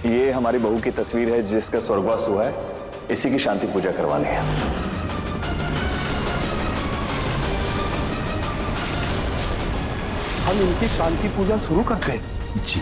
ये हमारी बहू की तस्वीर है जिसका स्वर्गवास हुआ है, इसी की शांति पूजा करवानी है। हम इनकी शांति पूजा शुरू करते हैं। जी।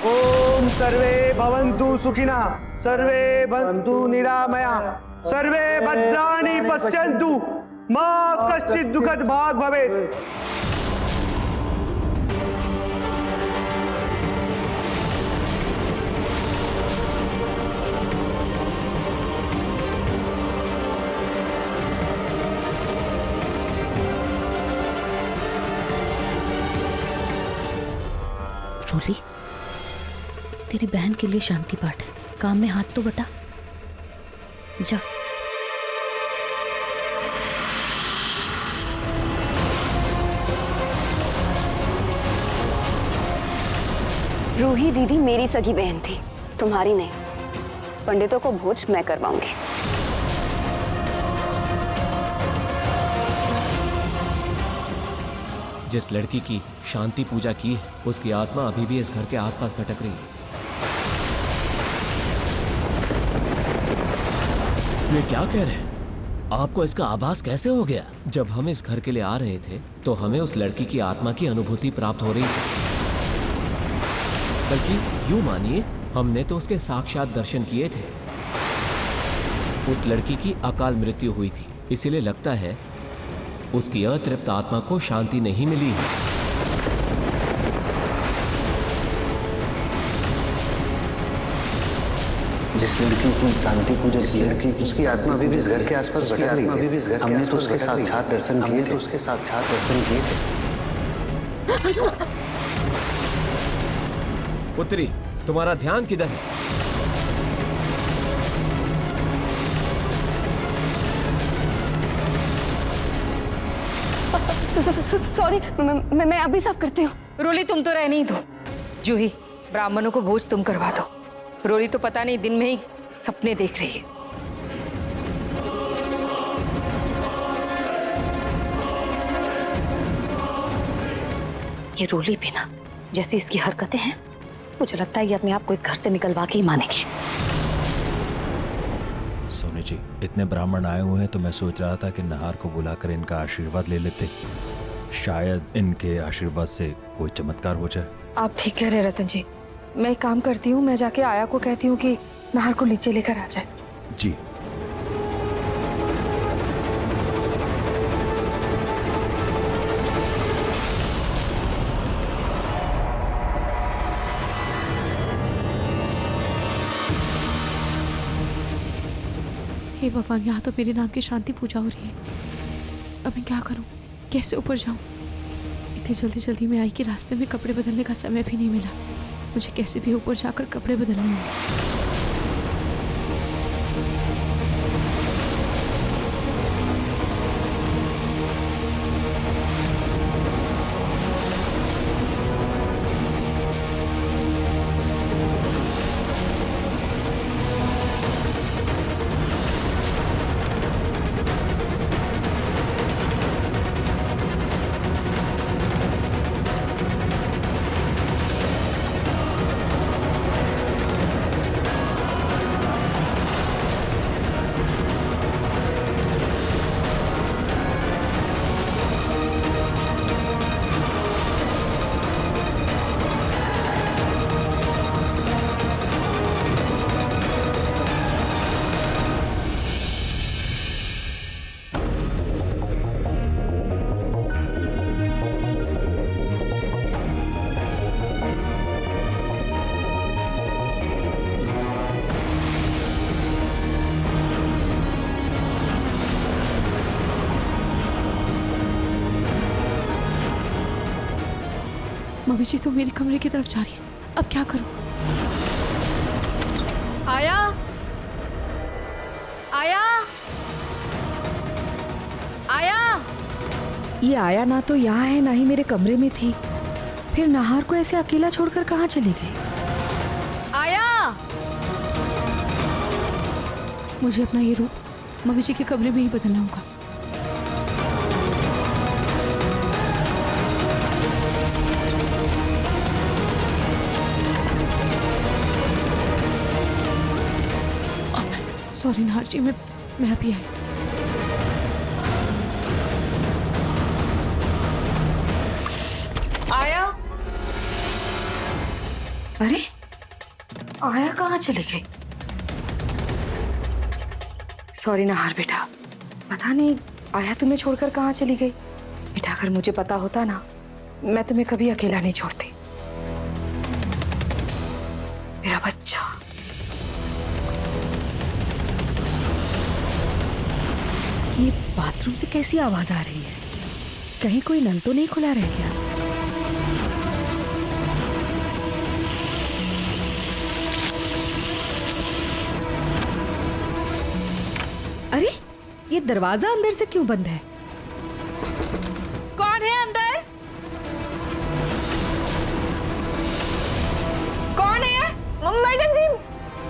ओम सर्वे भवन्तु सुखिनः, सर्वे भवन्तु निरामया, सर्वे भद्राणि पश्यन्तु, मा कश्चित् दुःखद भाग् भवेत्। रोली, तेरी बहन के लिए शांति पाठ है, काम में हाथ तो बटा। जा। रूही दीदी मेरी सगी बहन थी, तुम्हारी नहीं। पंडितों को भोज मैं करवाऊंगी। जिस लड़की की शांति पूजा की है, उसकी आत्मा अभी भी इस घर के आसपास भटक रही है। ये क्या कह रहे हैं? आपको इसका आभास कैसे हो गया? जब हम इस घर के लिए आ रहे थे तो हमें उस लड़की की आत्मा की अनुभूति प्राप्त हो रही थी। बल्कि यूं मानिए, हमने तो उसके साक्षात दर्शन किए थे। उस लड़की की अकाल मृत्यु हुई थी, इसीलिए लगता है उसकी अतृप्त आत्मा को शांति नहीं मिली है। जिस लड़की की शांति पूजा की है, उसकी आत्मा अभी भी इस घर के आसपास भटक रही है। हमने तो उसके साक्षात दर्शन किए थे। पुत्री, तुम्हारा ध्यान किधर है? सॉरी, मैं अभी साफ करती हूँ। रोली, तुम तो रहने ही दो। जूही, ब्राह्मणों को भोज तुम करवा दो। रोली तो पता नहीं दिन में ही सपने देख रही है। ये रोली भी ना, जैसी इसकी हरकतें हैं, मुझे लगता है ये अपने आप को इस घर से निकलवा के ही मानेगी। सोनी जी, इतने ब्राह्मण आए हुए हैं तो मैं सोच रहा था कि नहार को बुलाकर इनका आशीर्वाद ले लेते। शायद इनके आशीर्वाद से कोई चमत्कार हो जाए। आप ठीक कह रहे रतन जी। मैं एक काम करती हूँ, मैं जाके आया को कहती हूँ कि नहार को नीचे लेकर आ जाए। जी। हे भगवान, यहाँ तो मेरे नाम की शांति पूजा हो रही है। अब मैं क्या करूँ, कैसे ऊपर जाऊँ? इतनी जल्दी जल्दी में आई कि रास्ते में कपड़े बदलने का समय भी नहीं मिला। मुझे कैसे भी ऊपर जाकर कपड़े बदलने होंगे। मम्मी जी तो मेरे कमरे की तरफ जा रही है। अब क्या करूं? आया, आया, आया। ये आया ना तो यहाँ है, ना ही मेरे कमरे में थी। फिर नहार को ऐसे अकेला छोड़कर कहाँ चली गई? आया। मुझे अपना ये रूप मम्मी जी के कमरे में ही बदलना होगा। सॉरी नाहर जी, मैं अभी आई। आया? अरे आया कहाँ चली गई? सॉरी नाहर बेटा, पता नहीं आया तुम्हें छोड़कर कहाँ चली गई। बेटा अगर मुझे पता होता ना, मैं तुम्हें कभी अकेला नहीं छोड़ती। मेरा बच्चा। ये बाथरूम से कैसी आवाज आ रही है? कहीं कोई नल तो नहीं खुला रह गया? अरे ये दरवाजा अंदर से क्यों बंद है? कौन है अंदर? कौन है? मैडम जी,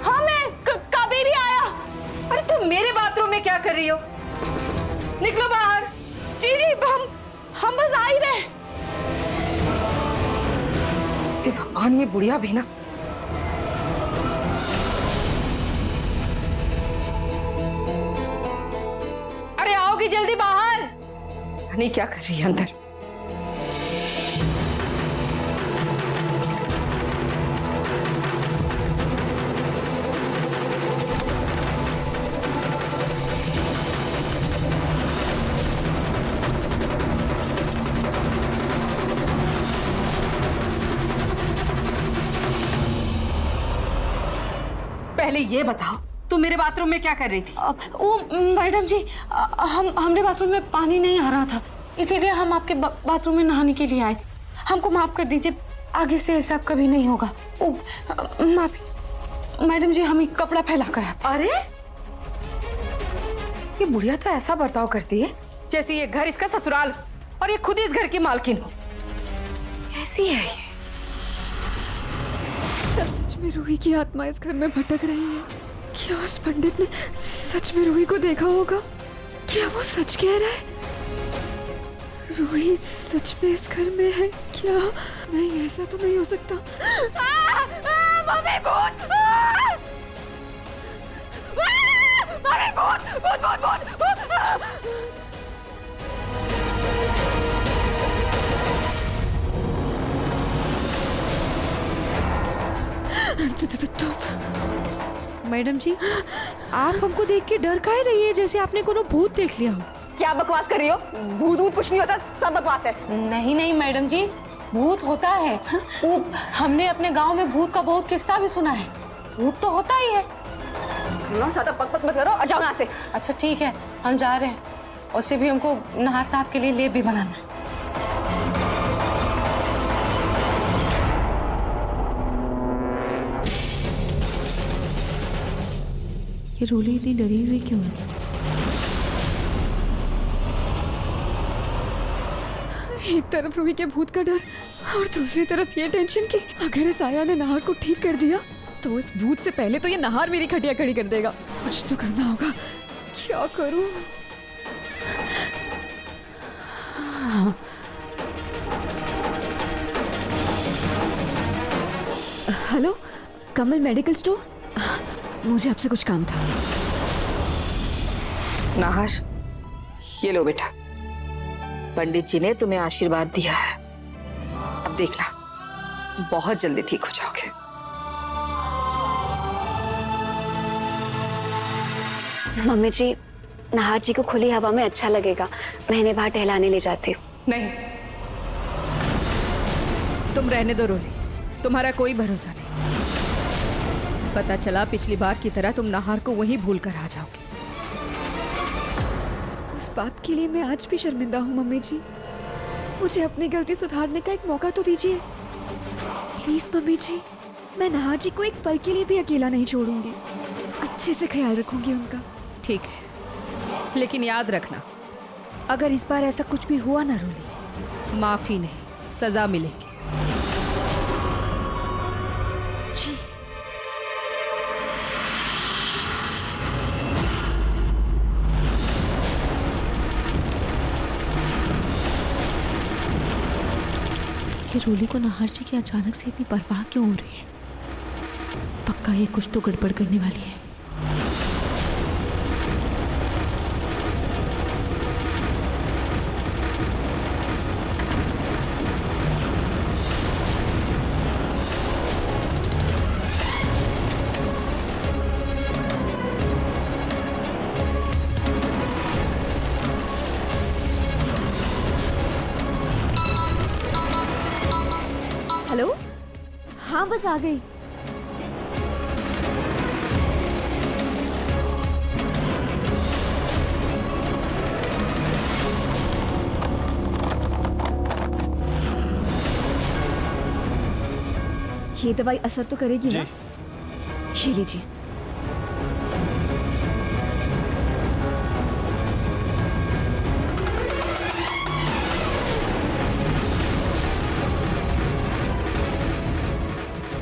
हाँ मैं कावेरी आया। अरे तुम मेरे बाथरूम में क्या कर रही हो? निकलो बाहर। जी जी, हम बस आ ही रहे। हे भगवान, ये बुढ़िया भी ना। अरे आओगी जल्दी बाहर। नहीं क्या कर रही है अंदर? पहले ये बताओ, तुम मेरे बाथरूम में क्या कर रही थी? वो मैडम जी, हमने बाथरूम में पानी नहीं आ रहा था, इसीलिए हम आपके बाथरूम में नहाने के लिए आए। हमको माफ कर दीजिए, आगे से ऐसा कभी नहीं होगा। माफी मैडम जी, हम एक कपड़ा फैला कर आते। अरे ये बुढ़िया तो ऐसा बर्ताव करती है जैसे ये घर इसका ससुराल और ये खुद इस घर की मालकिन हो। कैसी है ये? सच में रूही की आत्मा इस घर में भटक रही है। क्या उस पंडित ने सच में रूही को देखा होगा? क्या वो सच कह रहा है? रूही सच में इस घर में है क्या? नहीं, ऐसा तो नहीं हो सकता। मम्मी भूत! मम्मी भूत! भूत भूत भूत! मैडम जी, आप हमको देख के डर काहे रही है, जैसे आपने कोनो भूत देख लिया हो। क्या बकवास कर रही हो? भूत कुछ नहीं होता, सब बकवास है। नहीं नहीं मैडम जी, भूत होता है। वो हमने अपने गांव में भूत का बहुत किस्सा भी सुना है। भूत तो होता ही है। ज्यादा पक मत करो और जाओ यहाँ से। अच्छा ठीक है, हम जा रहे हैं। उससे भी हमको नाहर साहब के लिए लेप भी बनाना है। ये रोली इतनी डरी हुई क्यों है? एक तरफ रूही के भूत का डर और दूसरी तरफ ये टेंशन कि अगर इस आया ने नाहर को ठीक कर दिया तो इस भूत से पहले तो ये नाहर मेरी खटिया खड़ी कर देगा। कुछ तो करना होगा। क्या करूं? हेलो, कमल मेडिकल स्टोर। मुझे आपसे कुछ काम था। नाहर, ये लो बेटा, पंडित जी ने तुम्हें आशीर्वाद दिया है। अब देखना, बहुत जल्दी ठीक हो जाओगे। मम्मी जी, नाहर जी को खुली हवा में अच्छा लगेगा, मैं इन्हें बाहर टहलाने ले जाती हूँ। नहीं, तुम रहने दो रोली, तुम्हारा कोई भरोसा नहीं। पता चला पिछली बार की तरह तुम नाहर को वहीं भूल कर आ जाओगे। इस बात के लिए मैं आज भी शर्मिंदा हूँ मम्मी जी। मुझे अपनी गलती सुधारने का एक मौका तो दीजिए प्लीज मम्मी जी। मैं नाहर जी को एक पल के लिए भी अकेला नहीं छोड़ूंगी, अच्छे से ख्याल रखूंगी उनका। ठीक है, लेकिन याद रखना, अगर इस बार ऐसा कुछ भी हुआ ना रोली, माफी नहीं, सजा मिलेगी। जी। कि रोली को नाहर जी की अचानक से इतनी परवाह क्यों हो रही है? पक्का ये कुछ तो गड़बड़ करने वाली है। हेलो, हाँ बस आ गई। ये दवाई असर तो करेगी ना? ये लीजिए।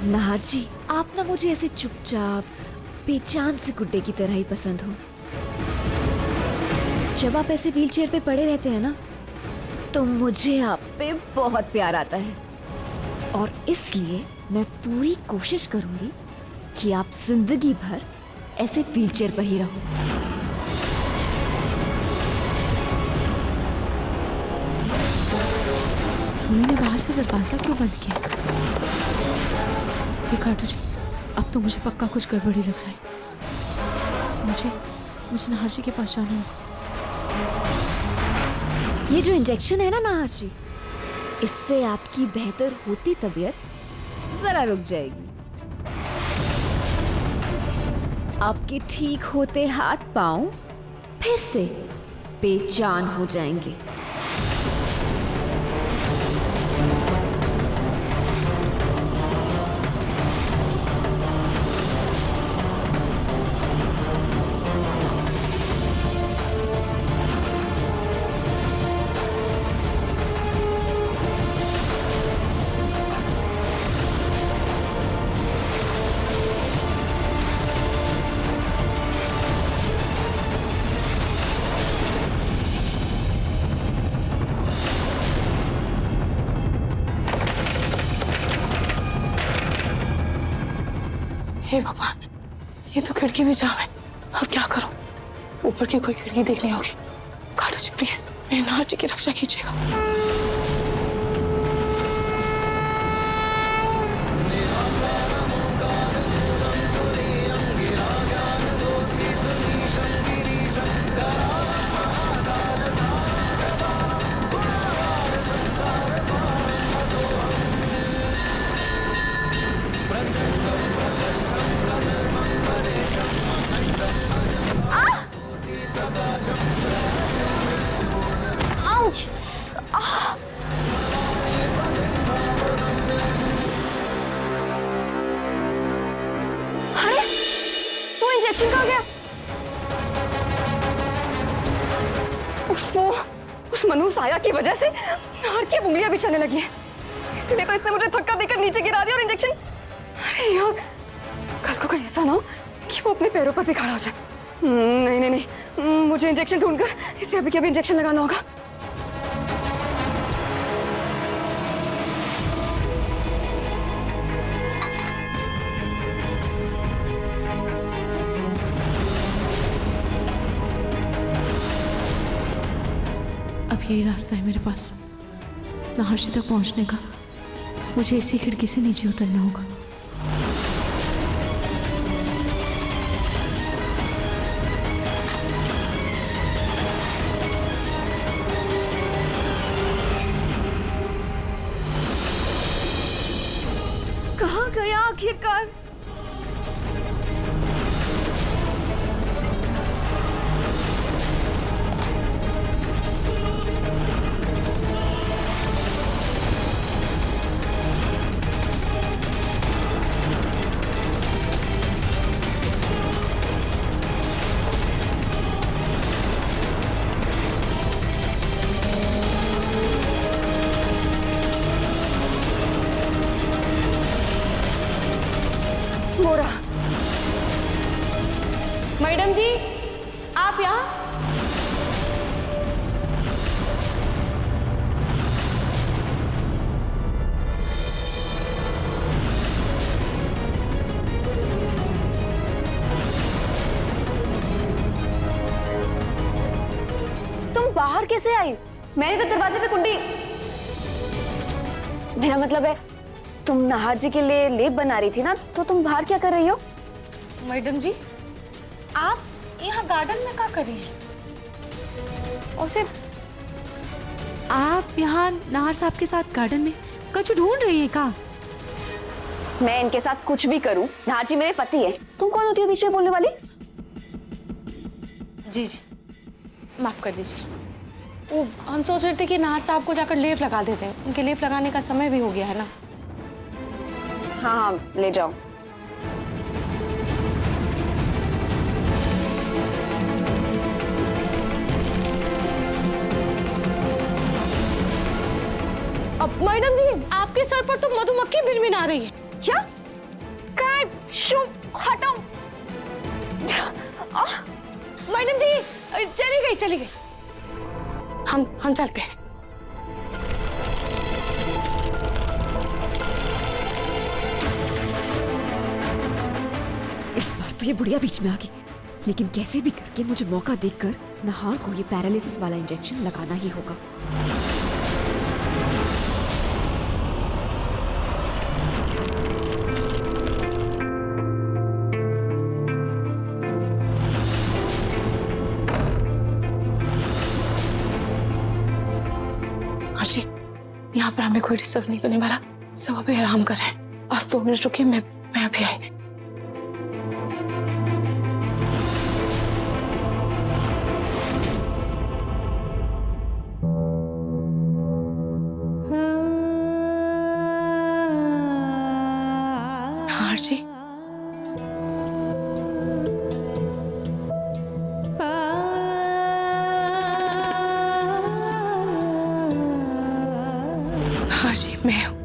नाहर जी, आप ना मुझे ऐसे चुपचाप बेजान से गुड्डे की तरह ही पसंद हो। जब आप ऐसे व्हीलचेयर पे पड़े रहते हैं ना, तो मुझे आप पे बहुत प्यार आता है, और इसलिए मैं पूरी कोशिश करूंगी कि आप जिंदगी भर ऐसे व्हीलचेयर पर ही रहो। उन्होंने बाहर से दरवाजा क्यों बंद किया? ये खाटू जी, अब तो मुझे पक्का कुछ गड़बड़ी लग रहा है। मुझे नाहर जी के पास जाना होगा। ये जो इंजेक्शन है ना नाहर जी, इससे आपकी बेहतर होती तबीयत जरा रुक जाएगी। आपके ठीक होते हाथ पांव फिर से बेजान हो जाएंगे। हे भगवान, ये तो खिड़की भी जाम है। अब क्या करूं? ऊपर की कोई खिड़की देखनी होगी। खाटू जी प्लीज मेरे नाहर जी की रक्षा कीजिएगा। इंजेक्शन कहाँ गया? उस मनु साया की वजह से नाहर की उंगलियां भी चलने लगी है, इसलिए तो इसने मुझे धक्का देकर नीचे गिरा दिया और इंजेक्शन। अरे यार, कल को कहीं ऐसा ना हो कि वो अपने पैरों पर भी खड़ा हो जाए। नहीं नहीं नहीं, मुझे इंजेक्शन ढूंढकर इसे अभी के अभी इंजेक्शन लगाना होगा। अब यही रास्ता है मेरे पास नाहर जी तक पहुंचने का। मुझे इसी खिड़की से नीचे उतरना होगा। कहाँ गया आखिरकार? मोरा, मैडम जी आप यहाँ? तुम बाहर कैसे आई? मैंने तो दरवाजे पे कुंडी। मेरा मतलब है तुम नाहर जी के लिए लेप बना रही थी ना, तो तुम बाहर क्या कर रही हो? मैडम जी, आप यहाँ गार्डन में क्या कर रही हैं? और सिर्फ आप यहाँ नाहर साहब के साथ गार्डन में कुछ ढूंढ रही हैं क्या? मैं इनके साथ कुछ भी करूं, नाहर जी मेरे पति है। तुम कौन होती हो बीच में बोलने वाली? जी जी, माफ कर दीजिए। वो हम सोच रहे थे कि नाहर साहब को जाकर लेप लगा देते हैं, उनके लेप लगाने का समय भी हो गया है ना। हाँ हाँ, ले जाओ। अब मैडम जी, आपके सर पर तो मधुमक्खी भिनभिना रही है। क्या? काय? हटाओ। मैडम जी, चली गई। हम चलते हैं। इस बार तो ये बुढ़िया बीच में आ गई, लेकिन कैसे भी करके मुझे मौका देखकर नाहर को ये पैरालिसिस वाला इंजेक्शन लगाना ही होगा। जी, यहाँ पर हमें कोई डिस्टर्ब नहीं करने वाला, सब अभी आराम कर रहे हैं। आप 2 मिनट रुकिए, मैं अभी आई। नाहर जी, नाहर जी, मैं हूं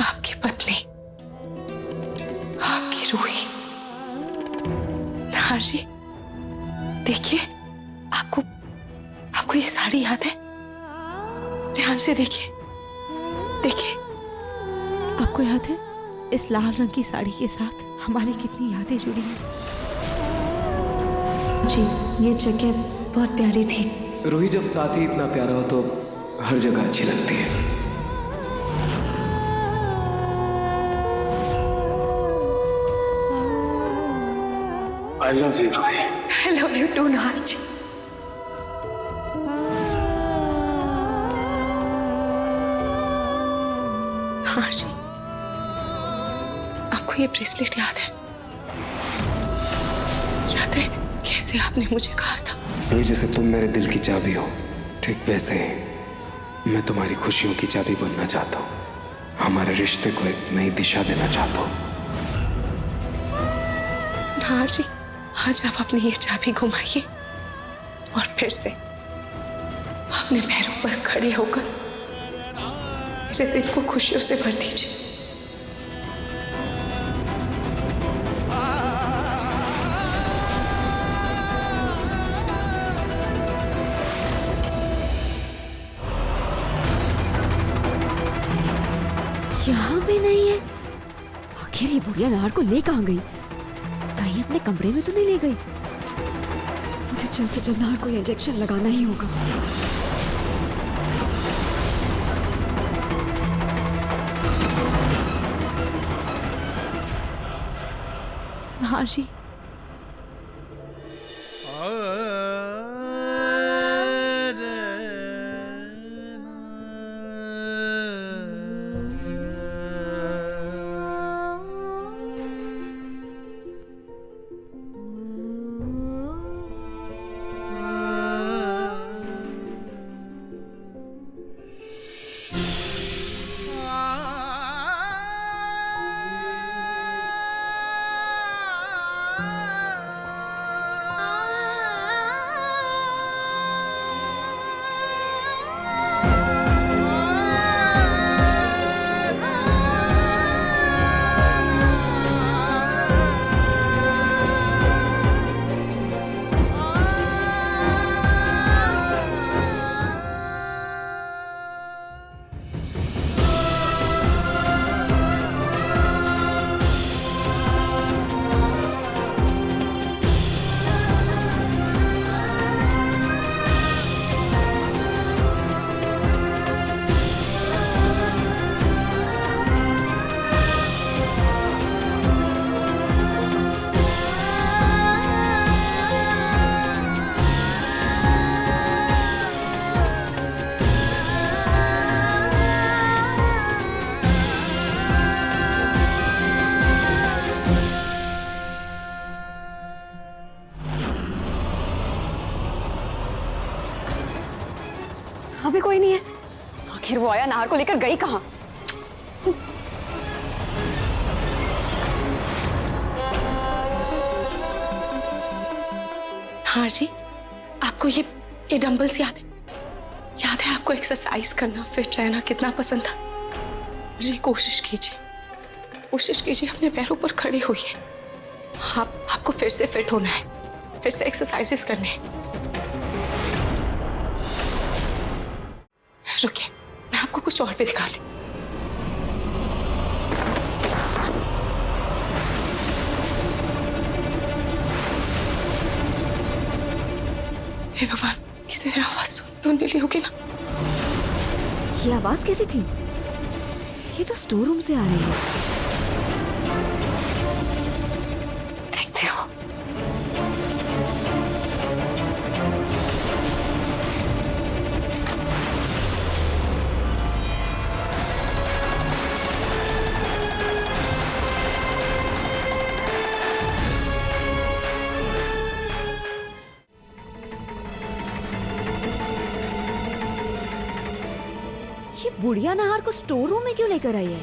आपकी पत्नी, आपकी रूही। नाहर जी, देखिए, आपको ये साड़ी याद है? ध्यान से देखिए। आपको याद है इस लाल रंग की साड़ी के साथ हमारी कितनी यादें जुड़ी हैं? जी, ये जगह बहुत प्यारी थी। रूही, जब साथी इतना प्यारा हो तो हर जगह अच्छी लगती है। I love you Ruhi. I love you too, Nahar ji. Nahar ji, आपको ये ब्रेसलेट याद है? याद है कैसे आपने मुझे कहा था? रूही, जैसे तुम मेरे दिल की चाबी हो, ठीक वैसे ही मैं तुम्हारी खुशियों की चाबी बनना चाहता हूँ। हमारे रिश्ते को एक नई दिशा देना चाहता हूँ। नाहर जी, आज आप अपनी ये चाबी घुमाइए और फिर से अपने पैरों पर खड़े होकर मेरे दिल को खुशियों से भर दीजिए। यहाँ भी नहीं है। आखिर ये बुढ़िया नाहर को ले कहाँ गई? कहीं अपने कमरे में तो नहीं ले गई? मुझे जल्द से जल्द नाहर को ये इंजेक्शन लगाना ही होगा। नाहर जी, नहार को लेकर गई कहाँ? हाँ जी, आपको ये डंबल्स याद है? याद है आपको एक्सरसाइज करना, फिट रहना कितना पसंद था? जी कोशिश कीजिए अपने पैरों पर खड़े होइए। आपको फिर से फिट होना है, फिर से एक्सरसाइजेस करने हैं। रुकिए, मैं आपको कुछ और भी दिखाती हूँ। हे भगवान, किसी ने आवाज सुन ली होगी ना? ये आवाज कैसी थी? ये तो स्टोर रूम से आ रही है। देखते हो, ये बुढ़िया नहार को स्टोर रूम में क्यों लेकर आई है?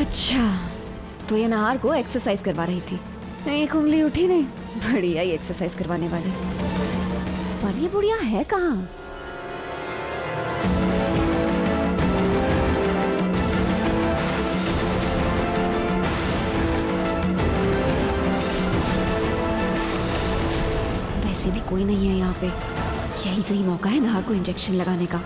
अच्छा, तो ये नहार को एक्सरसाइज करवा रही थी। एक उंगली उठी नहीं, बढ़िया ही एक्सरसाइज करवाने वाली। पर ये बुढ़िया है कहाँ? वैसे भी कोई नहीं है यहाँ पे। यही सही मौका है नहार को इंजेक्शन लगाने का।